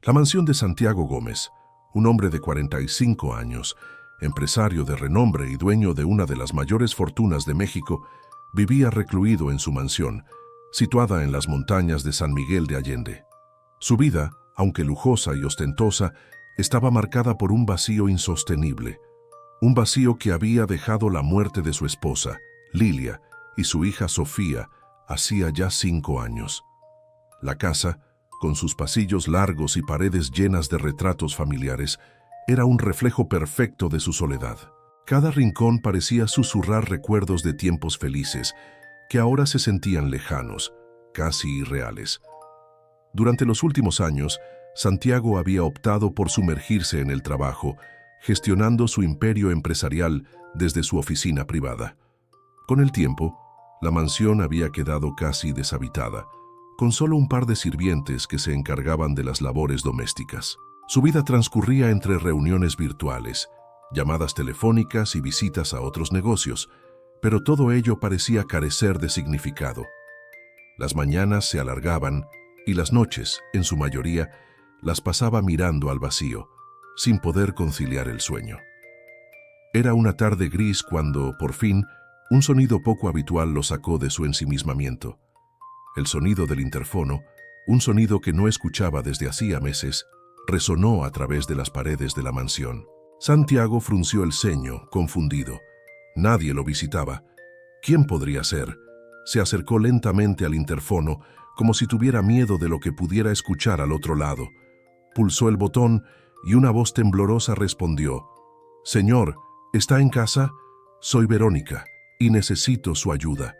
La mansión de Santiago Gómez, un hombre de 45 años, empresario de renombre y dueño de una de las mayores fortunas de México, vivía recluido en su mansión, situada en las montañas de San Miguel de Allende. Su vida, aunque lujosa y ostentosa, estaba marcada por un vacío insostenible, un vacío que había dejado la muerte de su esposa, Lilia, y su hija Sofía, hacía ya 5 años. La casa, con sus pasillos largos y paredes llenas de retratos familiares, era un reflejo perfecto de su soledad. Cada rincón parecía susurrar recuerdos de tiempos felices, que ahora se sentían lejanos, casi irreales. Durante los últimos años, Santiago había optado por sumergirse en el trabajo, gestionando su imperio empresarial desde su oficina privada. Con el tiempo, la mansión había quedado casi deshabitada, con solo un par de sirvientes que se encargaban de las labores domésticas. Su vida transcurría entre reuniones virtuales, llamadas telefónicas y visitas a otros negocios, pero todo ello parecía carecer de significado. Las mañanas se alargaban y las noches, en su mayoría, las pasaba mirando al vacío, sin poder conciliar el sueño. Era una tarde gris cuando, por fin, un sonido poco habitual lo sacó de su ensimismamiento. El sonido del interfono, un sonido que no escuchaba desde hacía meses, resonó a través de las paredes de la mansión. Santiago frunció el ceño, confundido. Nadie lo visitaba. ¿Quién podría ser? Se acercó lentamente al interfono, como si tuviera miedo de lo que pudiera escuchar al otro lado. Pulsó el botón y una voz temblorosa respondió: «Señor, ¿está en casa? Soy Verónica y necesito su ayuda.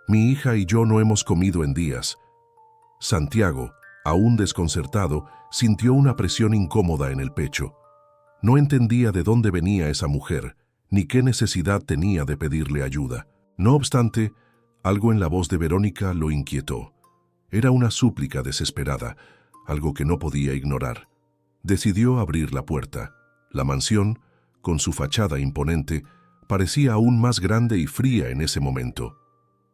Mi hija y yo no hemos comido en días». Santiago, aún desconcertado, sintió una presión incómoda en el pecho. No entendía de dónde venía esa mujer, ni qué necesidad tenía de pedirle ayuda. No obstante, algo en la voz de Verónica lo inquietó. Era una súplica desesperada, algo que no podía ignorar. Decidió abrir la puerta. La mansión, con su fachada imponente, parecía aún más grande y fría en ese momento.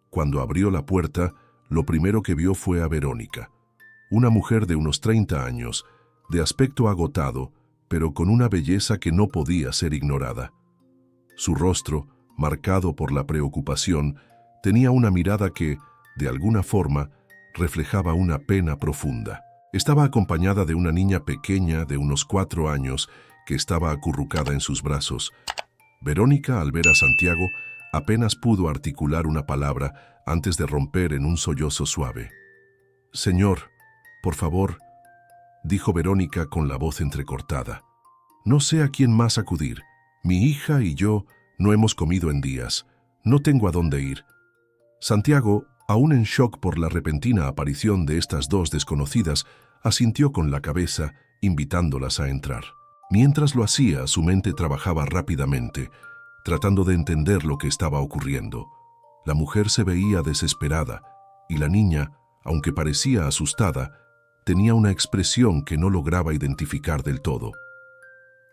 Cuando abrió la puerta, lo primero que vio fue a Verónica, una mujer de unos 30 años, de aspecto agotado, pero con una belleza que no podía ser ignorada. Su rostro, marcado por la preocupación, tenía una mirada que, de alguna forma, reflejaba una pena profunda. Estaba acompañada de una niña pequeña de unos 4 años que estaba acurrucada en sus brazos. Verónica, al ver a Santiago, apenas pudo articular una palabra antes de romper en un sollozo suave. «Señor, por favor», dijo Verónica con la voz entrecortada. «No sé a quién más acudir. Mi hija y yo no hemos comido en días. No tengo a dónde ir». Santiago, aún en shock por la repentina aparición de estas dos desconocidas, asintió con la cabeza, invitándolas a entrar. Mientras lo hacía, su mente trabajaba rápidamente, tratando de entender lo que estaba ocurriendo. La mujer se veía desesperada, y la niña, aunque parecía asustada, tenía una expresión que no lograba identificar del todo.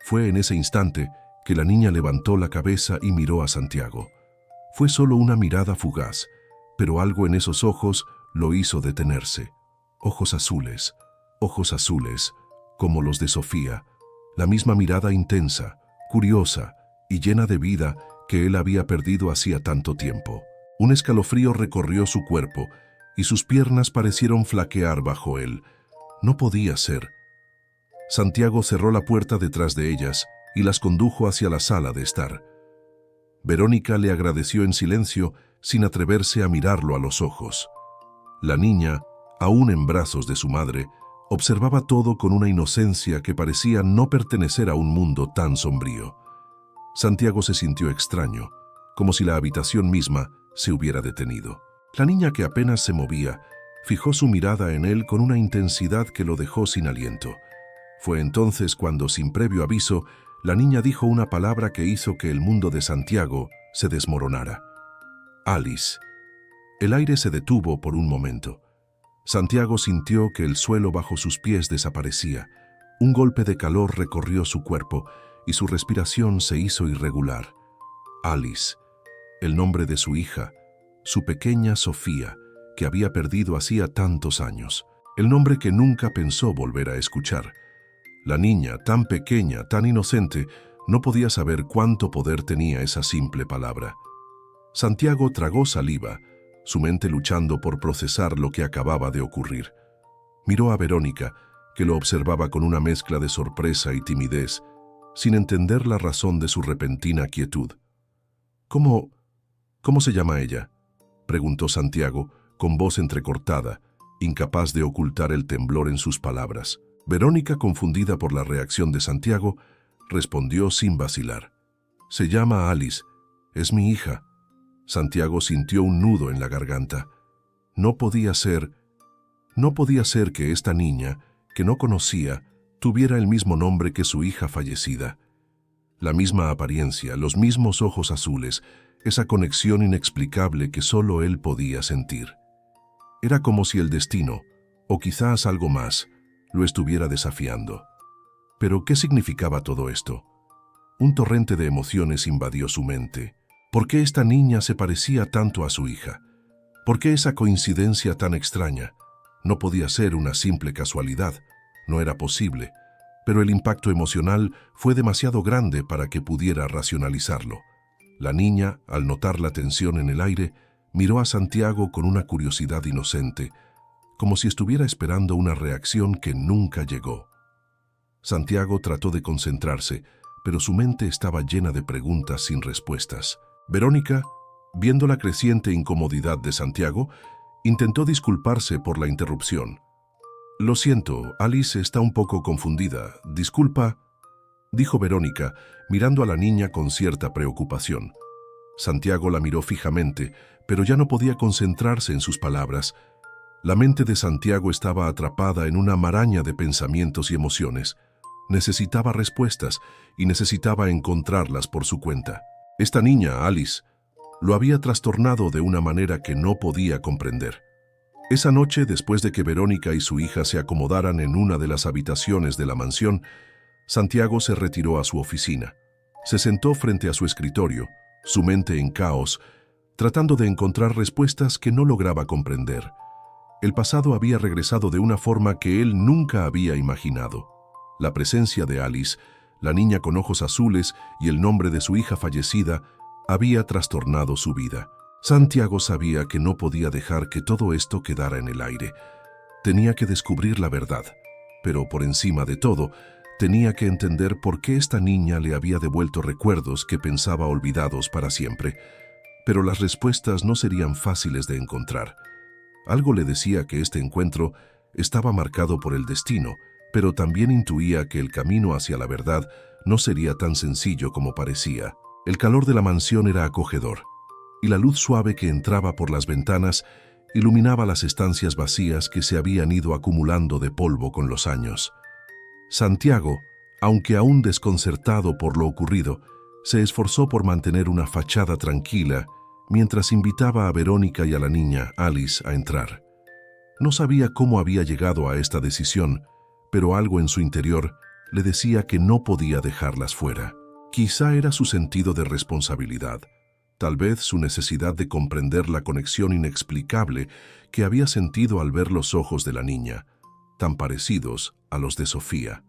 Fue en ese instante que la niña levantó la cabeza y miró a Santiago. Fue solo una mirada fugaz, pero algo en esos ojos lo hizo detenerse. Ojos azules, como los de Sofía, la misma mirada intensa, curiosa y llena de vida que él había perdido hacía tanto tiempo. Un escalofrío recorrió su cuerpo y sus piernas parecieron flaquear bajo él. No podía ser. Santiago cerró la puerta detrás de ellas y las condujo hacia la sala de estar. Verónica le agradeció en silencio, sin atreverse a mirarlo a los ojos. La niña, aún en brazos de su madre, observaba todo con una inocencia que parecía no pertenecer a un mundo tan sombrío. Santiago se sintió extraño, como si la habitación misma se hubiera detenido. La niña, que apenas se movía, fijó su mirada en él con una intensidad que lo dejó sin aliento. Fue entonces cuando, sin previo aviso, la niña dijo una palabra que hizo que el mundo de Santiago se desmoronara. «Alice». El aire se detuvo por un momento. Santiago sintió que el suelo bajo sus pies desaparecía. Un golpe de calor recorrió su cuerpo y su respiración se hizo irregular. Alice, el nombre de su hija, su pequeña Sofía, que había perdido hacía tantos años. el nombre que nunca pensó volver a escuchar. La niña, tan pequeña, tan inocente, no podía saber cuánto poder tenía esa simple palabra. Santiago tragó saliva, su mente luchando por procesar lo que acababa de ocurrir. Miró a Verónica, que lo observaba con una mezcla de sorpresa y timidez, sin entender la razón de su repentina quietud. ¿Cómo se llama ella?, preguntó Santiago, con voz entrecortada, incapaz de ocultar el temblor en sus palabras. Verónica, confundida por la reacción de Santiago, respondió sin vacilar. «Se llama Alice. Es mi hija». Santiago sintió un nudo en la garganta. No podía ser que esta niña, que no conocía, tuviera el mismo nombre que su hija fallecida. La misma apariencia, los mismos ojos azules, esa conexión inexplicable que solo él podía sentir. Era como si el destino, o quizás algo más, lo estuviera desafiando. Pero ¿qué significaba todo esto? Un torrente de emociones invadió su mente. ¿Por qué esta niña se parecía tanto a su hija? ¿Por qué esa coincidencia tan extraña? No podía ser una simple casualidad, no era posible, pero el impacto emocional fue demasiado grande para que pudiera racionalizarlo. La niña, al notar la tensión en el aire, miró a Santiago con una curiosidad inocente, como si estuviera esperando una reacción que nunca llegó. Santiago trató de concentrarse, pero su mente estaba llena de preguntas sin respuestas. Verónica, viendo la creciente incomodidad de Santiago, intentó disculparse por la interrupción. «Lo siento, Alice está un poco confundida. Disculpa», dijo Verónica, mirando a la niña con cierta preocupación. Santiago la miró fijamente, pero ya no podía concentrarse en sus palabras. La mente de Santiago estaba atrapada en una maraña de pensamientos y emociones. Necesitaba respuestas y necesitaba encontrarlas por su cuenta. Esta niña, Alice, lo había trastornado de una manera que no podía comprender. Esa noche, después de que Verónica y su hija se acomodaran en una de las habitaciones de la mansión, Santiago se retiró a su oficina. Se sentó frente a su escritorio, su mente en caos, tratando de encontrar respuestas que no lograba comprender. El pasado había regresado de una forma que él nunca había imaginado. La presencia de Alice, la niña con ojos azules y el nombre de su hija fallecida, había trastornado su vida. Santiago sabía que no podía dejar que todo esto quedara en el aire. Tenía que descubrir la verdad, pero por encima de todo, tenía que entender por qué esta niña le había devuelto recuerdos que pensaba olvidados para siempre. Pero las respuestas no serían fáciles de encontrar. Algo le decía que este encuentro estaba marcado por el destino, pero también intuía que el camino hacia la verdad no sería tan sencillo como parecía. El calor de la mansión era acogedor, y la luz suave que entraba por las ventanas iluminaba las estancias vacías que se habían ido acumulando de polvo con los años. Santiago, aunque aún desconcertado por lo ocurrido, se esforzó por mantener una fachada tranquila mientras invitaba a Verónica y a la niña, Alice, a entrar. No sabía cómo había llegado a esta decisión, pero algo en su interior le decía que no podía dejarlas fuera. Quizá era su sentido de responsabilidad, tal vez su necesidad de comprender la conexión inexplicable que había sentido al ver los ojos de la niña, tan parecidos a los de Sofía.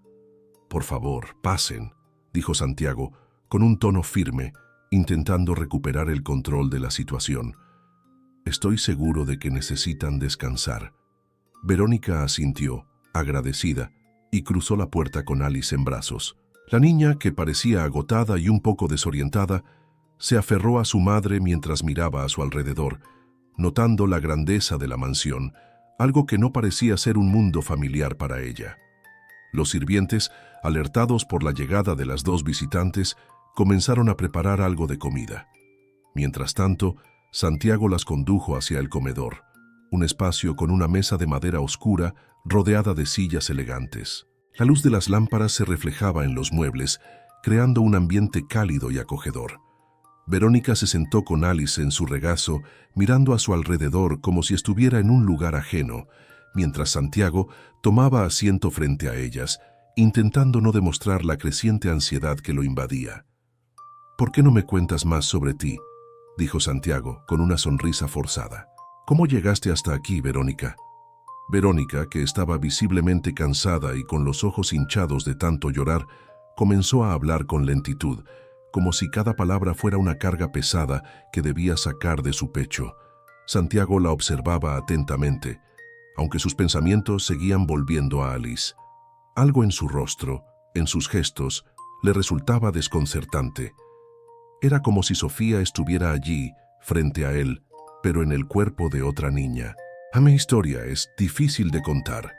«Por favor, pasen», dijo Santiago, con un tono firme, intentando recuperar el control de la situación. «Estoy seguro de que necesitan descansar». Verónica asintió, agradecida, y cruzó la puerta con Alice en brazos. La niña, que parecía agotada y un poco desorientada, se aferró a su madre mientras miraba a su alrededor, notando la grandeza de la mansión, algo que no parecía ser un mundo familiar para ella. Los sirvientes, alertados por la llegada de las dos visitantes, comenzaron a preparar algo de comida. Mientras tanto, Santiago las condujo hacia el comedor, un espacio con una mesa de madera oscura rodeada de sillas elegantes. La luz de las lámparas se reflejaba en los muebles, creando un ambiente cálido y acogedor. Verónica se sentó con Alice en su regazo, mirando a su alrededor como si estuviera en un lugar ajeno, mientras Santiago tomaba asiento frente a ellas, intentando no demostrar la creciente ansiedad que lo invadía. «¿Por qué no me cuentas más sobre ti?», dijo Santiago, con una sonrisa forzada. «¿Cómo llegaste hasta aquí, Verónica?». Verónica, que estaba visiblemente cansada y con los ojos hinchados de tanto llorar, comenzó a hablar con lentitud, como si cada palabra fuera una carga pesada que debía sacar de su pecho. Santiago la observaba atentamente, aunque sus pensamientos seguían volviendo a Alice. Algo en su rostro, en sus gestos, le resultaba desconcertante. Era como si Sofía estuviera allí, frente a él, pero en el cuerpo de otra niña. Mi historia es difícil de contar,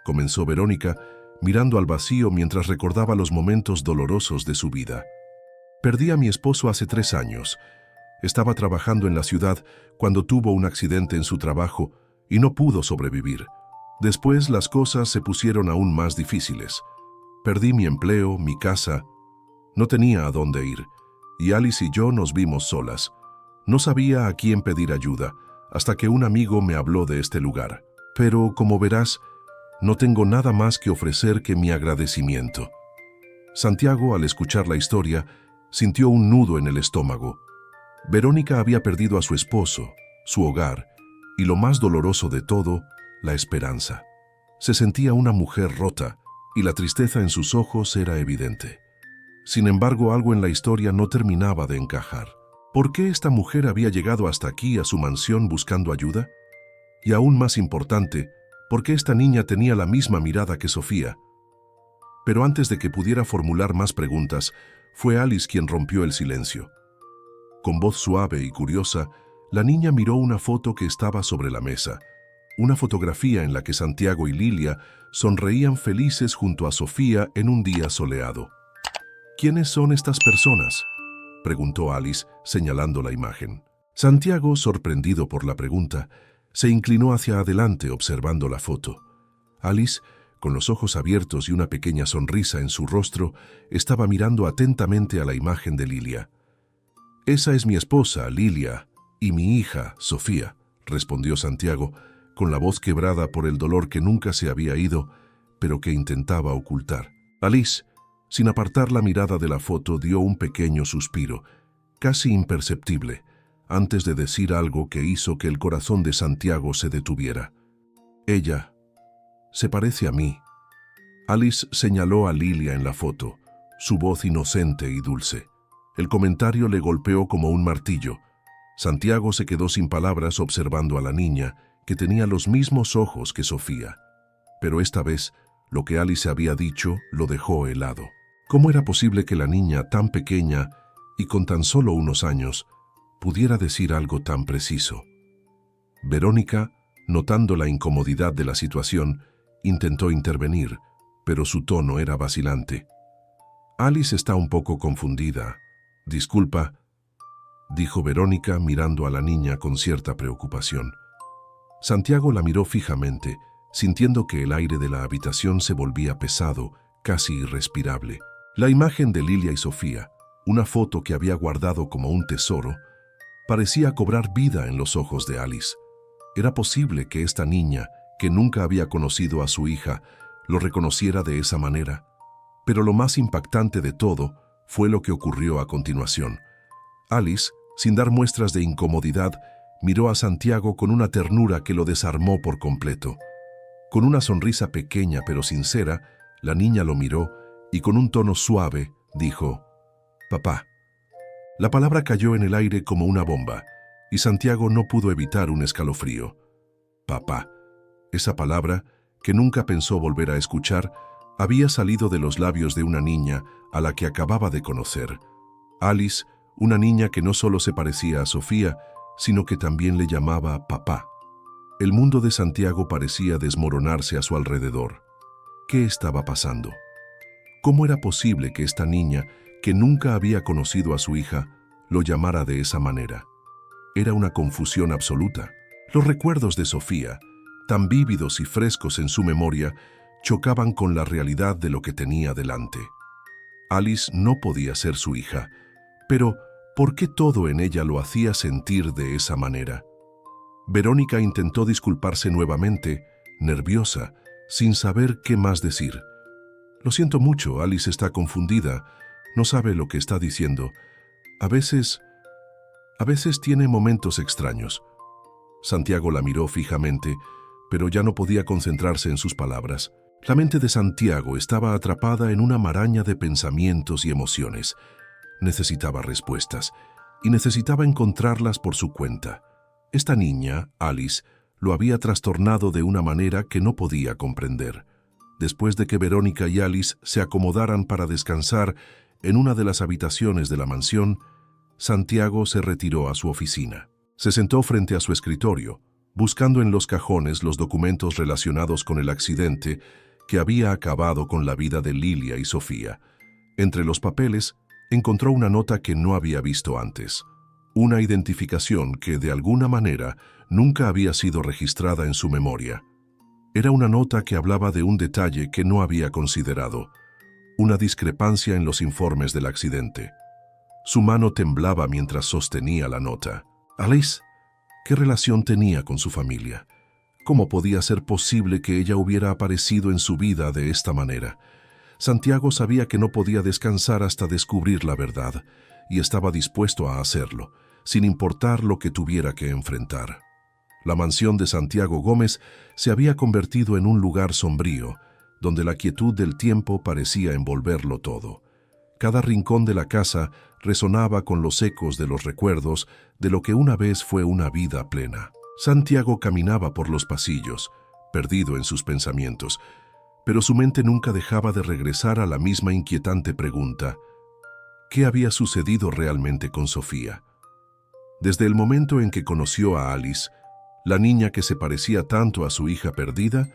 comenzó Verónica, mirando al vacío mientras recordaba los momentos dolorosos de su vida. Perdí a mi esposo hace 3 años. Estaba trabajando en la ciudad cuando tuvo un accidente en su trabajo y no pudo sobrevivir. Después las cosas se pusieron aún más difíciles. Perdí mi empleo, mi casa. No tenía a dónde ir, y Alice y yo nos vimos solas. No sabía a quién pedir ayuda, hasta que un amigo me habló de este lugar. Pero, como verás, no tengo nada más que ofrecer que mi agradecimiento. Santiago, al escuchar la historia, sintió un nudo en el estómago. Verónica había perdido a su esposo, su hogar, y lo más doloroso de todo, la esperanza. Se sentía una mujer rota, y la tristeza en sus ojos era evidente. Sin embargo, algo en la historia no terminaba de encajar. ¿Por qué esta mujer había llegado hasta aquí a su mansión buscando ayuda? Y aún más importante, ¿por qué esta niña tenía la misma mirada que Sofía? Pero antes de que pudiera formular más preguntas, fue Alice quien rompió el silencio. Con voz suave y curiosa, la niña miró una foto que estaba sobre la mesa, una fotografía en la que Santiago y Lilia sonreían felices junto a Sofía en un día soleado. ¿Quiénes son estas personas?, preguntó Alice, señalando la imagen. Santiago, sorprendido por la pregunta, se inclinó hacia adelante observando la foto. Alice, con los ojos abiertos y una pequeña sonrisa en su rostro, estaba mirando atentamente a la imagen de Lilia. «Esa es mi esposa, Lilia, y mi hija, Sofía», respondió Santiago, con la voz quebrada por el dolor que nunca se había ido, pero que intentaba ocultar. Alice, sin apartar la mirada de la foto, dio un pequeño suspiro, casi imperceptible, antes de decir algo que hizo que el corazón de Santiago se detuviera. «Ella se parece a mí». Alice señaló a Lilia en la foto, su voz inocente y dulce. El comentario le golpeó como un martillo. Santiago se quedó sin palabras observando a la niña, que tenía los mismos ojos que Sofía. Pero esta vez, lo que Alice había dicho lo dejó helado. ¿Cómo era posible que la niña tan pequeña y con tan solo unos años pudiera decir algo tan preciso? Verónica, notando la incomodidad de la situación, intentó intervenir, pero su tono era vacilante. «Alice está un poco confundida. Disculpa», dijo Verónica mirando a la niña con cierta preocupación. Santiago la miró fijamente, sintiendo que el aire de la habitación se volvía pesado, casi irrespirable. La imagen de Lilia y Sofía, una foto que había guardado como un tesoro, parecía cobrar vida en los ojos de Alice. Era posible que esta niña, que nunca había conocido a su hija, lo reconociera de esa manera. Pero lo más impactante de todo fue lo que ocurrió a continuación. Alice, sin dar muestras de incomodidad, miró a Santiago con una ternura que lo desarmó por completo. Con una sonrisa pequeña pero sincera, la niña lo miró y con un tono suave dijo: «Papá». La palabra cayó en el aire como una bomba y Santiago no pudo evitar un escalofrío. Papá. Esa palabra, que nunca pensó volver a escuchar, había salido de los labios de una niña a la que acababa de conocer. Alice, una niña que no solo se parecía a Sofía, sino que también le llamaba papá. El mundo de Santiago parecía desmoronarse a su alrededor. ¿Qué estaba pasando? ¿Cómo era posible que esta niña, que nunca había conocido a su hija, lo llamara de esa manera? Era una confusión absoluta. Los recuerdos de Sofía, tan vívidos y frescos en su memoria, chocaban con la realidad de lo que tenía delante. Alice no podía ser su hija, pero ¿por qué todo en ella lo hacía sentir de esa manera? Verónica intentó disculparse nuevamente, nerviosa, sin saber qué más decir. «Lo siento mucho, Alice está confundida, no sabe lo que está diciendo. A veces tiene momentos extraños». Santiago la miró fijamente, pero ya no podía concentrarse en sus palabras. La mente de Santiago estaba atrapada en una maraña de pensamientos y emociones. Necesitaba respuestas, y necesitaba encontrarlas por su cuenta. Esta niña, Alice, lo había trastornado de una manera que no podía comprender. Después de que Verónica y Alice se acomodaran para descansar en una de las habitaciones de la mansión, Santiago se retiró a su oficina. Se sentó frente a su escritorio, buscando en los cajones los documentos relacionados con el accidente que había acabado con la vida de Lilia y Sofía. Entre los papeles, encontró una nota que no había visto antes. Una identificación que, de alguna manera, nunca había sido registrada en su memoria. Era una nota que hablaba de un detalle que no había considerado, una discrepancia en los informes del accidente. Su mano temblaba mientras sostenía la nota. Alice, ¿qué relación tenía con su familia? ¿Cómo podía ser posible que ella hubiera aparecido en su vida de esta manera? Santiago sabía que no podía descansar hasta descubrir la verdad, y estaba dispuesto a hacerlo, sin importar lo que tuviera que enfrentar. La mansión de Santiago Gómez se había convertido en un lugar sombrío, donde la quietud del tiempo parecía envolverlo todo. Cada rincón de la casa resonaba con los ecos de los recuerdos de lo que una vez fue una vida plena. Santiago caminaba por los pasillos, perdido en sus pensamientos, pero su mente nunca dejaba de regresar a la misma inquietante pregunta: ¿qué había sucedido realmente con Sofía? Desde el momento en que conoció a Alice, la niña que se parecía tanto a su hija perdida,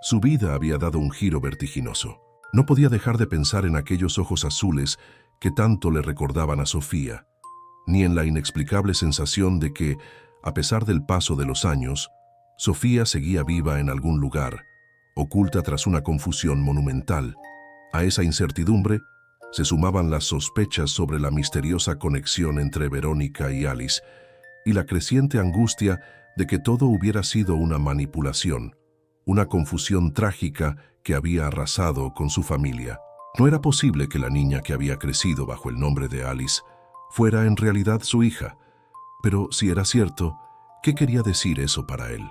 su vida había dado un giro vertiginoso. No podía dejar de pensar en aquellos ojos azules que tanto le recordaban a Sofía, ni en la inexplicable sensación de que, a pesar del paso de los años, Sofía seguía viva en algún lugar, oculta tras una confusión monumental. A esa incertidumbre se sumaban las sospechas sobre la misteriosa conexión entre Verónica y Alice, y la creciente angustia de que todo hubiera sido una manipulación, una confusión trágica que había arrasado con su familia. No era posible que la niña que había crecido bajo el nombre de Alice fuera en realidad su hija. Pero si era cierto, ¿qué quería decir eso para él?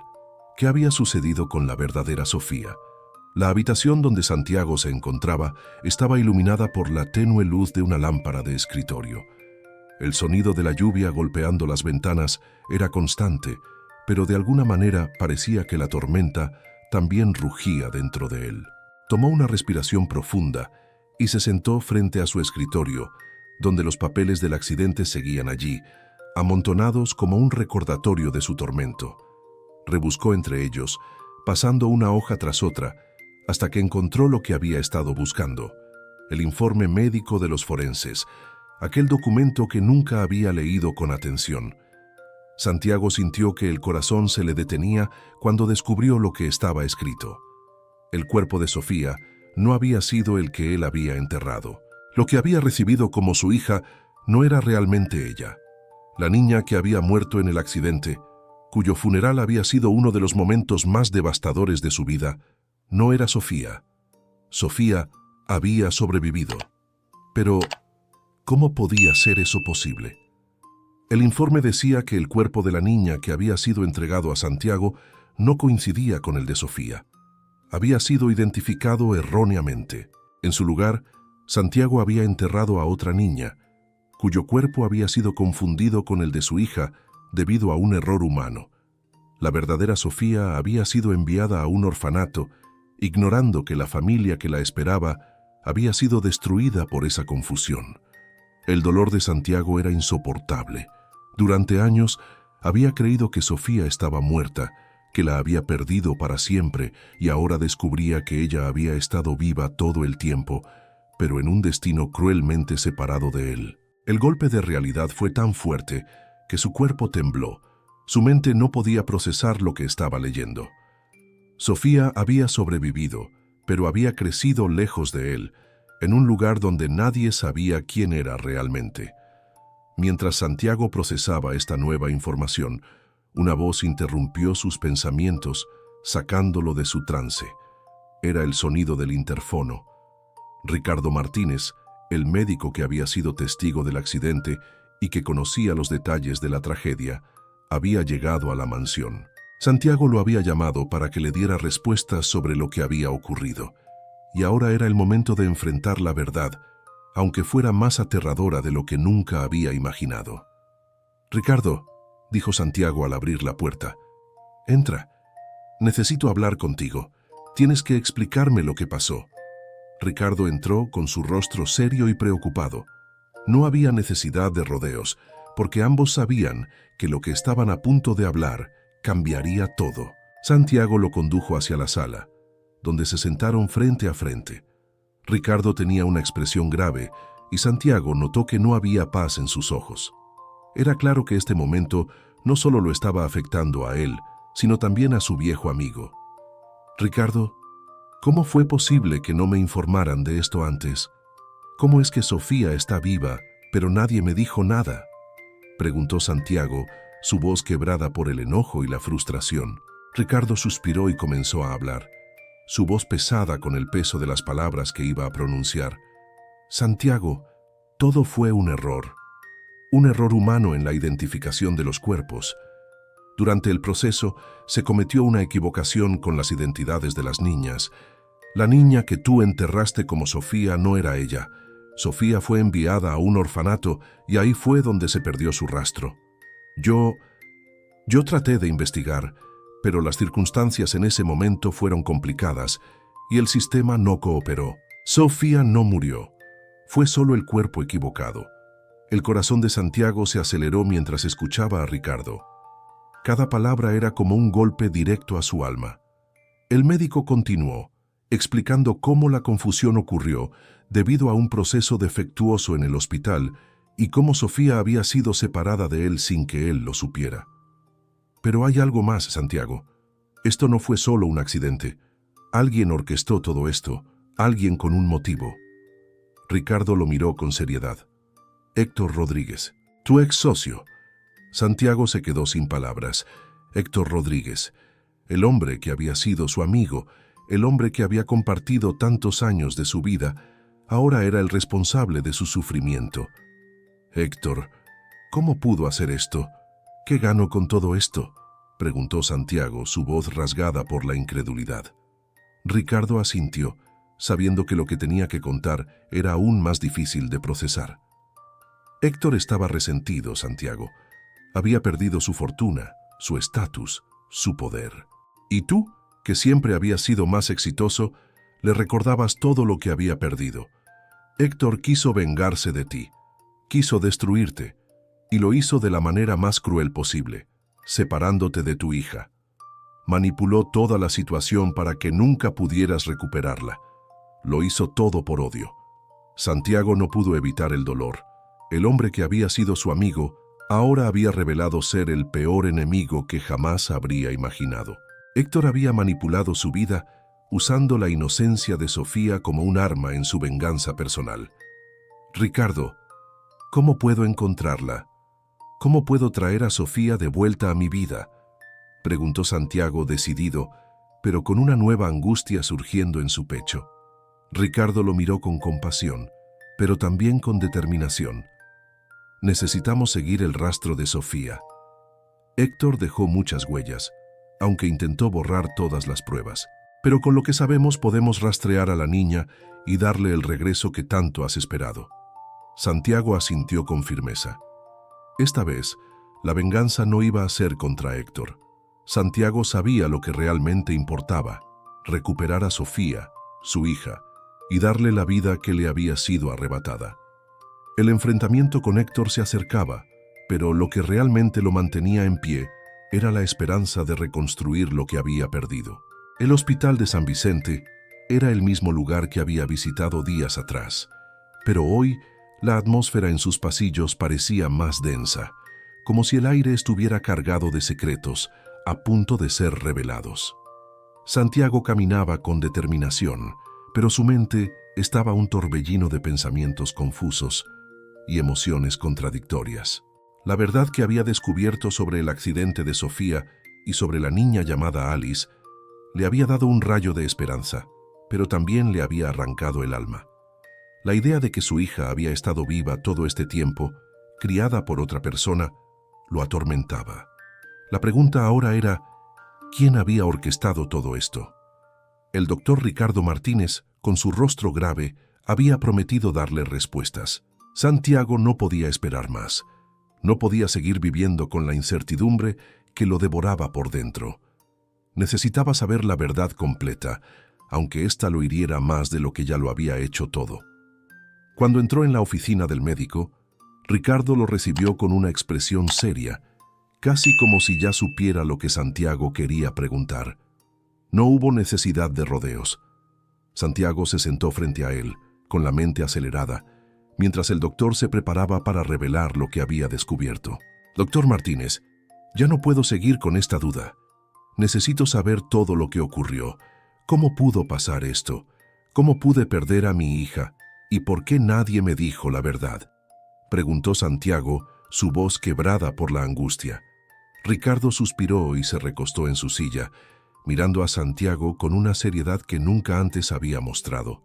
¿Qué había sucedido con la verdadera Sofía? La habitación donde Santiago se encontraba estaba iluminada por la tenue luz de una lámpara de escritorio. El sonido de la lluvia golpeando las ventanas era constante, pero de alguna manera parecía que la tormenta también rugía dentro de él. Tomó una respiración profunda y se sentó frente a su escritorio, donde los papeles del accidente seguían allí, amontonados como un recordatorio de su tormento. Rebuscó entre ellos, pasando una hoja tras otra, hasta que encontró lo que había estado buscando: el informe médico de los forenses, aquel documento que nunca había leído con atención. Santiago sintió que el corazón se le detenía cuando descubrió lo que estaba escrito. El cuerpo de Sofía no había sido el que él había enterrado. Lo que había recibido como su hija no era realmente ella. La niña que había muerto en el accidente, cuyo funeral había sido uno de los momentos más devastadores de su vida, no era Sofía. Sofía había sobrevivido. Pero, ¿cómo podía ser eso posible? El informe decía que el cuerpo de la niña que había sido entregado a Santiago no coincidía con el de Sofía. Había sido identificado erróneamente. En su lugar, Santiago había enterrado a otra niña, cuyo cuerpo había sido confundido con el de su hija debido a un error humano. La verdadera Sofía había sido enviada a un orfanato, ignorando que la familia que la esperaba había sido destruida por esa confusión. El dolor de Santiago era insoportable. Durante años había creído que Sofía estaba muerta, que la había perdido para siempre, y ahora descubría que ella había estado viva todo el tiempo, pero en un destino cruelmente separado de él. El golpe de realidad fue tan fuerte que su cuerpo tembló. Su mente no podía procesar lo que estaba leyendo. Sofía había sobrevivido, pero había crecido lejos de él, en un lugar donde nadie sabía quién era realmente. Mientras Santiago procesaba esta nueva información, una voz interrumpió sus pensamientos, sacándolo de su trance. Era el sonido del interfono. Ricardo Martínez, el médico que había sido testigo del accidente y que conocía los detalles de la tragedia, había llegado a la mansión. Santiago lo había llamado para que le diera respuestas sobre lo que había ocurrido, y ahora era el momento de enfrentar la verdad, aunque fuera más aterradora de lo que nunca había imaginado. «Ricardo», dijo Santiago al abrir la puerta, «entra. Necesito hablar contigo. Tienes que explicarme lo que pasó». Ricardo entró con su rostro serio y preocupado. No había necesidad de rodeos, porque ambos sabían que lo que estaban a punto de hablar cambiaría todo. Santiago lo condujo hacia la sala, donde se sentaron frente a frente. Ricardo tenía una expresión grave y Santiago notó que no había paz en sus ojos. Era claro que este momento no solo lo estaba afectando a él, sino también a su viejo amigo. «Ricardo, ¿cómo fue posible que no me informaran de esto antes? ¿Cómo es que Sofía está viva, pero nadie me dijo nada?», preguntó Santiago, su voz quebrada por el enojo y la frustración. Ricardo suspiró y comenzó a hablar, su voz pesada con el peso de las palabras que iba a pronunciar. «Santiago, todo fue un error humano en la identificación de los cuerpos. Durante el proceso se cometió una equivocación con las identidades de las niñas. La niña que tú enterraste como Sofía no era ella. Sofía fue enviada a un orfanato y ahí fue donde se perdió su rastro. Yo traté de investigar, pero las circunstancias en ese momento fueron complicadas y el sistema no cooperó. Sofía no murió. Fue solo el cuerpo equivocado». El corazón de Santiago se aceleró mientras escuchaba a Ricardo. Cada palabra era como un golpe directo a su alma. El médico continuó, explicando cómo la confusión ocurrió debido a un proceso defectuoso en el hospital y cómo Sofía había sido separada de él sin que él lo supiera. «Pero hay algo más, Santiago. Esto no fue solo un accidente. Alguien orquestó todo esto, alguien con un motivo». Ricardo lo miró con seriedad. «Héctor Rodríguez, tu ex socio». Santiago se quedó sin palabras. Héctor Rodríguez, el hombre que había sido su amigo, el hombre que había compartido tantos años de su vida, ahora era el responsable de su sufrimiento. «Héctor, ¿cómo pudo hacer esto? ¿Qué gano con todo esto?», preguntó Santiago, su voz rasgada por la incredulidad. Ricardo asintió, sabiendo que lo que tenía que contar era aún más difícil de procesar. Héctor estaba resentido, Santiago. Había perdido su fortuna, su estatus, su poder. Y tú, que siempre habías sido más exitoso, le recordabas todo lo que había perdido. Héctor quiso vengarse de ti, quiso destruirte, y lo hizo de la manera más cruel posible, separándote de tu hija. Manipuló toda la situación para que nunca pudieras recuperarla. Lo hizo todo por odio. Santiago no pudo evitar el dolor. El hombre que había sido su amigo ahora había revelado ser el peor enemigo que jamás habría imaginado. Héctor había manipulado su vida usando la inocencia de Sofía como un arma en su venganza personal. «Ricardo, ¿cómo puedo encontrarla? ¿Cómo puedo traer a Sofía de vuelta a mi vida?», preguntó Santiago decidido, pero con una nueva angustia surgiendo en su pecho. Ricardo lo miró con compasión, pero también con determinación. «Necesitamos seguir el rastro de Sofía». Héctor dejó muchas huellas, aunque intentó borrar todas las pruebas. Pero con lo que sabemos podemos rastrear a la niña y darle el regreso que tanto has esperado. Santiago asintió con firmeza. Esta vez, la venganza no iba a ser contra Héctor. Santiago sabía lo que realmente importaba: recuperar a Sofía, su hija, y darle la vida que le había sido arrebatada. El enfrentamiento con Héctor se acercaba, pero lo que realmente lo mantenía en pie era la esperanza de reconstruir lo que había perdido. El hospital de San Vicente era el mismo lugar que había visitado días atrás, pero hoy la atmósfera en sus pasillos parecía más densa, como si el aire estuviera cargado de secretos a punto de ser revelados. Santiago caminaba con determinación, pero su mente estaba un torbellino de pensamientos confusos y emociones contradictorias. La verdad que había descubierto sobre el accidente de Sofía y sobre la niña llamada Alice le había dado un rayo de esperanza, pero también le había arrancado el alma. La idea de que su hija había estado viva todo este tiempo, criada por otra persona, lo atormentaba. La pregunta ahora era, ¿Quién había orquestado todo esto? El doctor Ricardo Martínez, con su rostro grave, había prometido darle respuestas. Santiago no podía esperar más. No podía seguir viviendo con la incertidumbre que lo devoraba por dentro. Necesitaba saber la verdad completa, aunque ésta lo hiriera más de lo que ya lo había hecho todo. Cuando entró en la oficina del médico, Ricardo lo recibió con una expresión seria, casi como si ya supiera lo que Santiago quería preguntar. No hubo necesidad de rodeos. Santiago se sentó frente a él, con la mente acelerada, mientras el doctor se preparaba para revelar lo que había descubierto. Doctor Martínez, ya no puedo seguir con esta duda. Necesito saber todo lo que ocurrió. ¿Cómo pudo pasar esto? ¿Cómo pude perder a mi hija? ¿Y por qué nadie me dijo la verdad?, preguntó Santiago, su voz quebrada por la angustia. Ricardo suspiró y se recostó en su silla, mirando a Santiago con una seriedad que nunca antes había mostrado.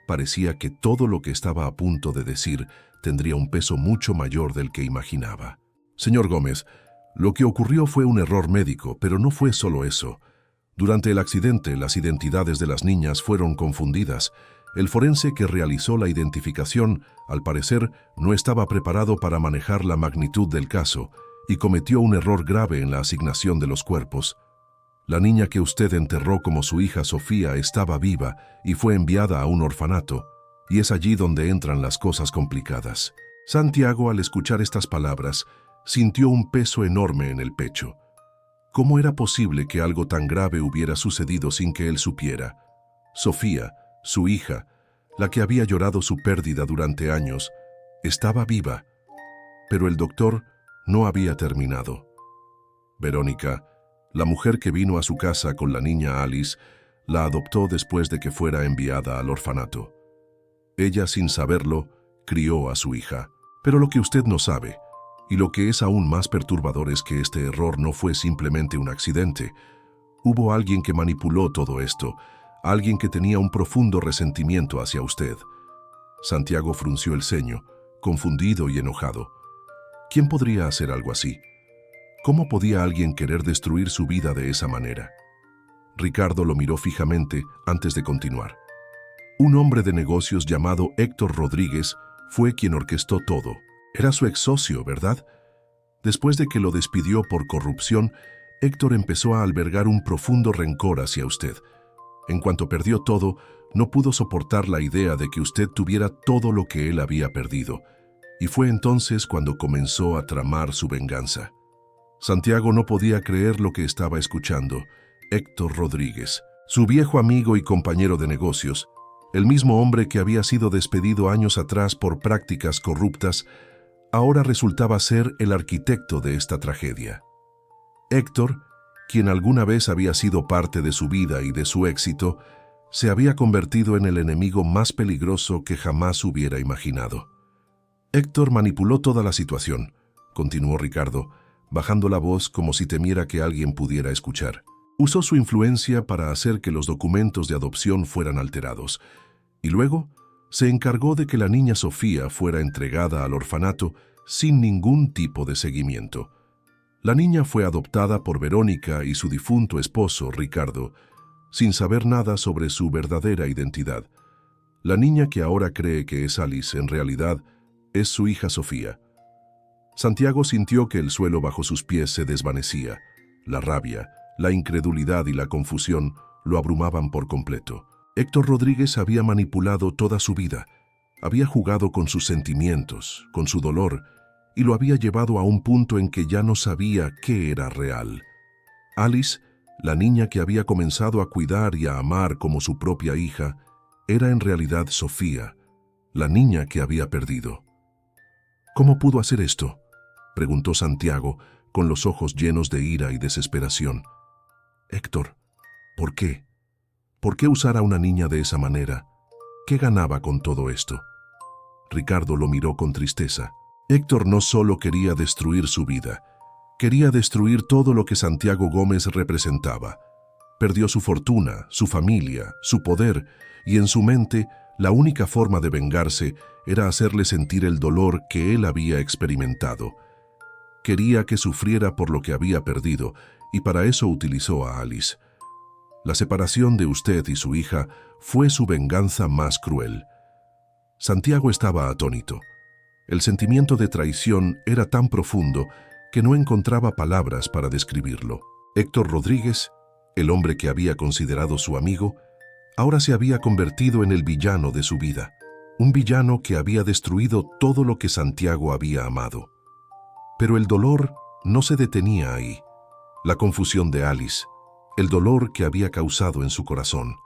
Parecía que todo lo que estaba a punto de decir tendría un peso mucho mayor del que imaginaba. Señor Gómez, lo que ocurrió fue un error médico, pero no fue solo eso. Durante el accidente, las identidades de las niñas fueron confundidas. El forense que realizó la identificación, al parecer, no estaba preparado para manejar la magnitud del caso y cometió un error grave en la asignación de los cuerpos. La niña que usted enterró como su hija Sofía estaba viva y fue enviada a un orfanato, y es allí donde entran las cosas complicadas. Santiago, al escuchar estas palabras, sintió un peso enorme en el pecho. ¿Cómo era posible que algo tan grave hubiera sucedido sin que él supiera? Sofía, su hija, la que había llorado su pérdida durante años, estaba viva, pero el doctor no había terminado. Verónica, la mujer que vino a su casa con la niña Alice, la adoptó después de que fuera enviada al orfanato. Ella, sin saberlo, crió a su hija. Pero lo que usted no sabe, y lo que es aún más perturbador, es que este error no fue simplemente un accidente. Hubo alguien que manipuló todo esto, alguien que tenía un profundo resentimiento hacia usted. Santiago frunció el ceño, confundido y enojado. ¿Quién podría hacer algo así? ¿Cómo podía alguien querer destruir su vida de esa manera? Ricardo lo miró fijamente antes de continuar. Un hombre de negocios llamado Héctor Rodríguez fue quien orquestó todo. Era su ex socio, ¿verdad? Después de que lo despidió por corrupción, Héctor empezó a albergar un profundo rencor hacia usted. En cuanto perdió todo, no pudo soportar la idea de que usted tuviera todo lo que él había perdido, y fue entonces cuando comenzó a tramar su venganza. Santiago no podía creer lo que estaba escuchando. Héctor Rodríguez, su viejo amigo y compañero de negocios, el mismo hombre que había sido despedido años atrás por prácticas corruptas, ahora resultaba ser el arquitecto de esta tragedia. Héctor, quien alguna vez había sido parte de su vida y de su éxito, se había convertido en el enemigo más peligroso que jamás hubiera imaginado. Héctor manipuló toda la situación, continuó Ricardo, bajando la voz como si temiera que alguien pudiera escuchar. Usó su influencia para hacer que los documentos de adopción fueran alterados, y luego se encargó de que la niña Sofía fuera entregada al orfanato sin ningún tipo de seguimiento. La niña fue adoptada por Verónica y su difunto esposo, Ricardo, sin saber nada sobre su verdadera identidad. La niña que ahora cree que es Alice, en realidad, es su hija Sofía. Santiago sintió que el suelo bajo sus pies se desvanecía. La rabia, la incredulidad y la confusión lo abrumaban por completo. Héctor Rodríguez había manipulado toda su vida, había jugado con sus sentimientos, con su dolor, y lo había llevado a un punto en que ya no sabía qué era real. Alice, la niña que había comenzado a cuidar y a amar como su propia hija, era en realidad Sofía, la niña que había perdido. ¿Cómo pudo hacer esto?, preguntó Santiago, con los ojos llenos de ira y desesperación. Héctor, ¿por qué? ¿Por qué usar a una niña de esa manera? ¿Qué ganaba con todo esto? Ricardo lo miró con tristeza. Héctor no solo quería destruir su vida, quería destruir todo lo que Santiago Gómez representaba. Perdió su fortuna, su familia, su poder, y en su mente, la única forma de vengarse era hacerle sentir el dolor que él había experimentado. Quería que sufriera por lo que había perdido y para eso utilizó a Alice. La separación de usted y su hija fue su venganza más cruel. Santiago estaba atónito. El sentimiento de traición era tan profundo que no encontraba palabras para describirlo. Héctor Rodríguez, el hombre que había considerado su amigo, ahora se había convertido en el villano de su vida. Un villano que había destruido todo lo que Santiago había amado. Pero el dolor no se detenía ahí. La confusión de Alice, el dolor que había causado en su corazón,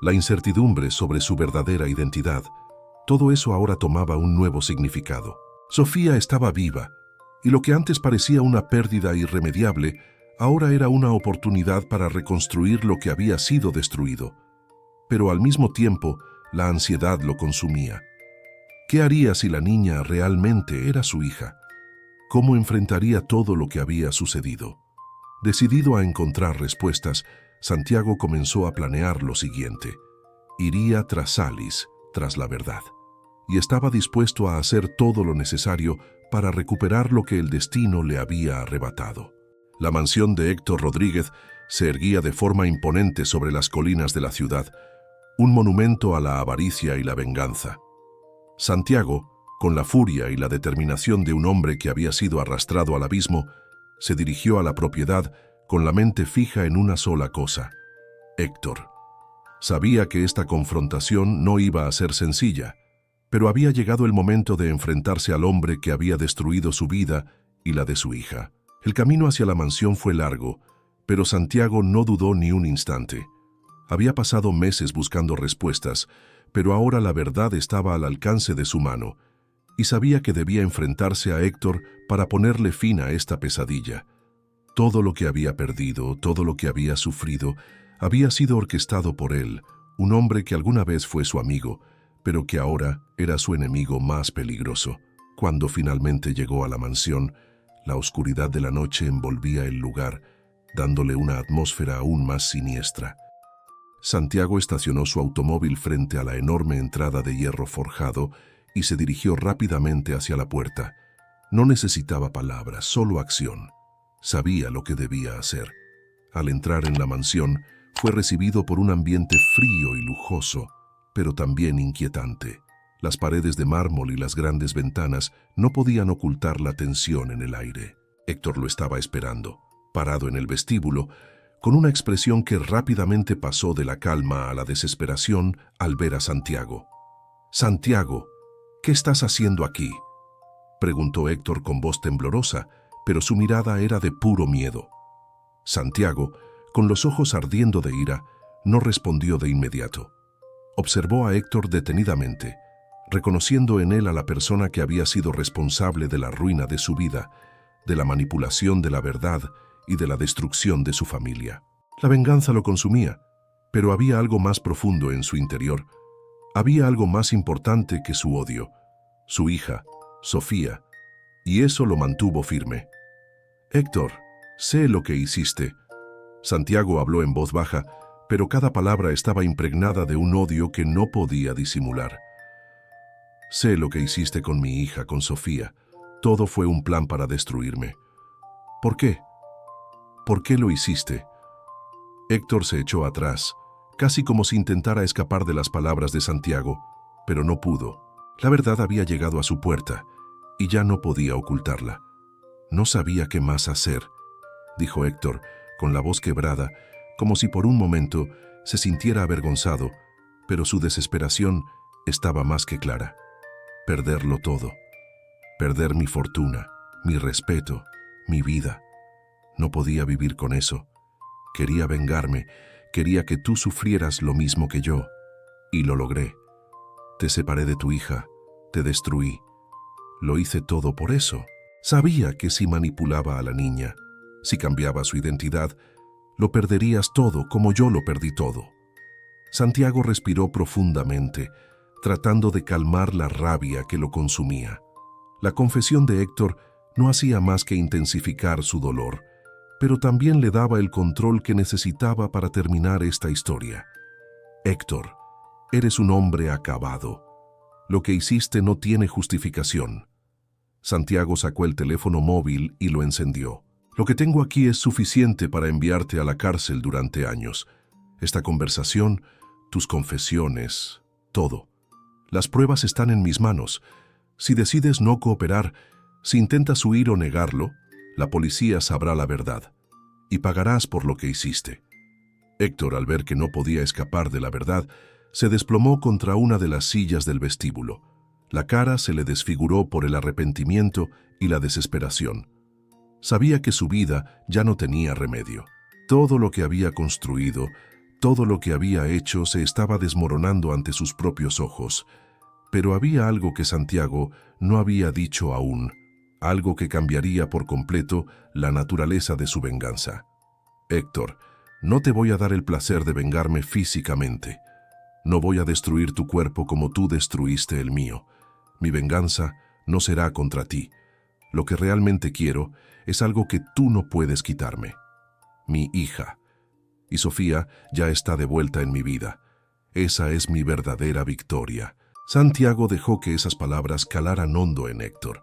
la incertidumbre sobre su verdadera identidad, todo eso ahora tomaba un nuevo significado. Sofía estaba viva, y lo que antes parecía una pérdida irremediable, ahora era una oportunidad para reconstruir lo que había sido destruido. Pero al mismo tiempo, la ansiedad lo consumía. ¿Qué haría si la niña realmente era su hija? ¿Cómo enfrentaría todo lo que había sucedido? Decidido a encontrar respuestas, Santiago comenzó a planear lo siguiente. Iría tras Alice, tras la verdad. Y estaba dispuesto a hacer todo lo necesario para recuperar lo que el destino le había arrebatado. La mansión de Héctor Rodríguez se erguía de forma imponente sobre las colinas de la ciudad, un monumento a la avaricia y la venganza. Santiago, con la furia y la determinación de un hombre que había sido arrastrado al abismo, se dirigió a la propiedad con la mente fija en una sola cosa: Héctor. Sabía que esta confrontación no iba a ser sencilla, pero había llegado el momento de enfrentarse al hombre que había destruido su vida y la de su hija. El camino hacia la mansión fue largo, pero Santiago no dudó ni un instante. Había pasado meses buscando respuestas, pero ahora la verdad estaba al alcance de su mano, y sabía que debía enfrentarse a Héctor para ponerle fin a esta pesadilla. Todo lo que había perdido, todo lo que había sufrido, había sido orquestado por él, un hombre que alguna vez fue su amigo, pero que ahora era su enemigo más peligroso. Cuando finalmente llegó a la mansión, la oscuridad de la noche envolvía el lugar, dándole una atmósfera aún más siniestra. Santiago estacionó su automóvil frente a la enorme entrada de hierro forjado y se dirigió rápidamente hacia la puerta. No necesitaba palabras, solo acción. Sabía lo que debía hacer. Al entrar en la mansión, fue recibido por un ambiente frío y lujoso, pero también inquietante. Las paredes de mármol y las grandes ventanas no podían ocultar la tensión en el aire. Héctor lo estaba esperando, parado en el vestíbulo, con una expresión que rápidamente pasó de la calma a la desesperación al ver a Santiago. «Santiago, ¿qué estás haciendo aquí?», preguntó Héctor con voz temblorosa, pero su mirada era de puro miedo. Santiago, con los ojos ardiendo de ira, no respondió de inmediato. Observó a Héctor detenidamente, reconociendo en él a la persona que había sido responsable de la ruina de su vida, de la manipulación de la verdad y de la destrucción de su familia. La venganza lo consumía, pero había algo más profundo en su interior. Había algo más importante que su odio: su hija, Sofía, y eso lo mantuvo firme. «Héctor, sé lo que hiciste». Santiago habló en voz baja, pero cada palabra estaba impregnada de un odio que no podía disimular. «Sé lo que hiciste con mi hija, con Sofía. Todo fue un plan para destruirme». «¿Por qué? ¿Por qué lo hiciste?». Héctor se echó atrás, casi como si intentara escapar de las palabras de Santiago, pero no pudo. La verdad había llegado a su puerta, y ya no podía ocultarla. «No sabía qué más hacer», dijo Héctor, con la voz quebrada, como si por un momento se sintiera avergonzado, pero su desesperación estaba más que clara. Perderlo todo. Perder mi fortuna, mi respeto, mi vida. No podía vivir con eso. Quería vengarme, quería que tú sufrieras lo mismo que yo, y lo logré. Te separé de tu hija, te destruí. Lo hice todo por eso. Sabía que si manipulaba a la niña, si cambiaba su identidad, lo perderías todo como yo lo perdí todo. Santiago respiró profundamente, tratando de calmar la rabia que lo consumía. La confesión de Héctor no hacía más que intensificar su dolor, pero también le daba el control que necesitaba para terminar esta historia. «Héctor, eres un hombre acabado. Lo que hiciste no tiene justificación». Santiago sacó el teléfono móvil y lo encendió. Lo que tengo aquí es suficiente para enviarte a la cárcel durante años. Esta conversación, tus confesiones, todo. Las pruebas están en mis manos. Si decides no cooperar, si intentas huir o negarlo, la policía sabrá la verdad y pagarás por lo que hiciste. Héctor, al ver que no podía escapar de la verdad, se desplomó contra una de las sillas del vestíbulo. La cara se le desfiguró por el arrepentimiento y la desesperación. Sabía que su vida ya no tenía remedio. Todo lo que había construido, todo lo que había hecho se estaba desmoronando ante sus propios ojos. Pero había algo que Santiago no había dicho aún, algo que cambiaría por completo la naturaleza de su venganza. Héctor, no te voy a dar el placer de vengarme físicamente. No voy a destruir tu cuerpo como tú destruiste el mío. Mi venganza no será contra ti. Lo que realmente quiero es algo que tú no puedes quitarme. Mi hija. Y Sofía ya está de vuelta en mi vida. Esa es mi verdadera victoria. Santiago dejó que esas palabras calaran hondo en Héctor.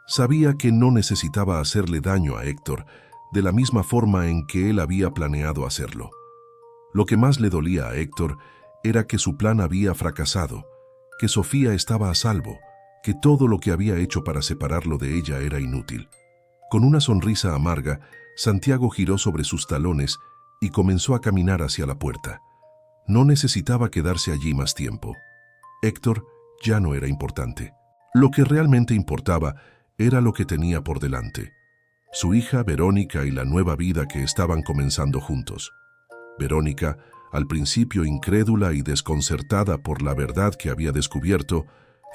Sabía que no necesitaba hacerle daño a Héctor de la misma forma en que él había planeado hacerlo. Lo que más le dolía a Héctor era que su plan había fracasado, que Sofía estaba a salvo, que todo lo que había hecho para separarlo de ella era inútil. Con una sonrisa amarga, Santiago giró sobre sus talones y comenzó a caminar hacia la puerta. No necesitaba quedarse allí más tiempo. Héctor ya no era importante. Lo que realmente importaba era lo que tenía por delante. Su hija Verónica y la nueva vida que estaban comenzando juntos. Verónica, al principio incrédula y desconcertada por la verdad que había descubierto,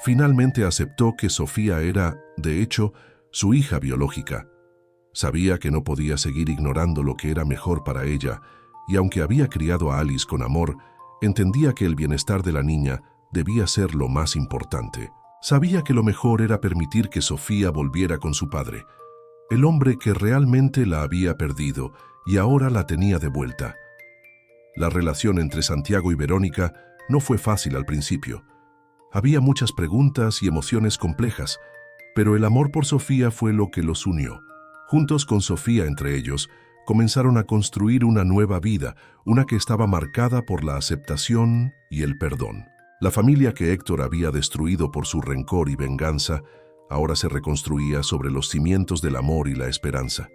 finalmente aceptó que Sofía era, de hecho, su hija biológica. Sabía que no podía seguir ignorando lo que era mejor para ella, y aunque había criado a Alice con amor, entendía que el bienestar de la niña debía ser lo más importante. Sabía que lo mejor era permitir que Sofía volviera con su padre, el hombre que realmente la había perdido y ahora la tenía de vuelta. La relación entre Santiago y Verónica no fue fácil al principio. Había muchas preguntas y emociones complejas, pero el amor por Sofía fue lo que los unió. Juntos con Sofía entre ellos, comenzaron a construir una nueva vida, una que estaba marcada por la aceptación y el perdón. La familia que Héctor había destruido por su rencor y venganza, ahora se reconstruía sobre los cimientos del amor y la esperanza.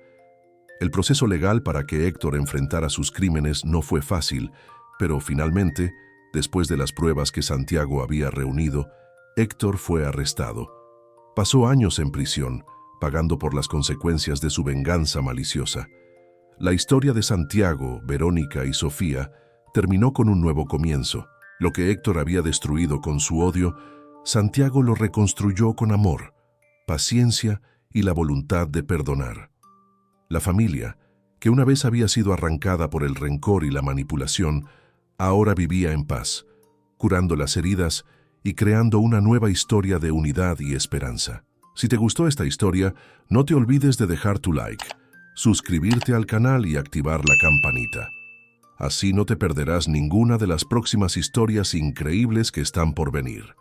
El proceso legal para que Héctor enfrentara sus crímenes no fue fácil, pero finalmente, después de las pruebas que Santiago había reunido, Héctor fue arrestado. Pasó años en prisión, pagando por las consecuencias de su venganza maliciosa. La historia de Santiago, Verónica y Sofía terminó con un nuevo comienzo. Lo que Héctor había destruido con su odio, Santiago lo reconstruyó con amor, paciencia y la voluntad de perdonar. La familia, que una vez había sido arrancada por el rencor y la manipulación, ahora vivía en paz, curando las heridas y creando una nueva historia de unidad y esperanza. Si te gustó esta historia, no te olvides de dejar tu like, suscribirte al canal y activar la campanita. Así no te perderás ninguna de las próximas historias increíbles que están por venir.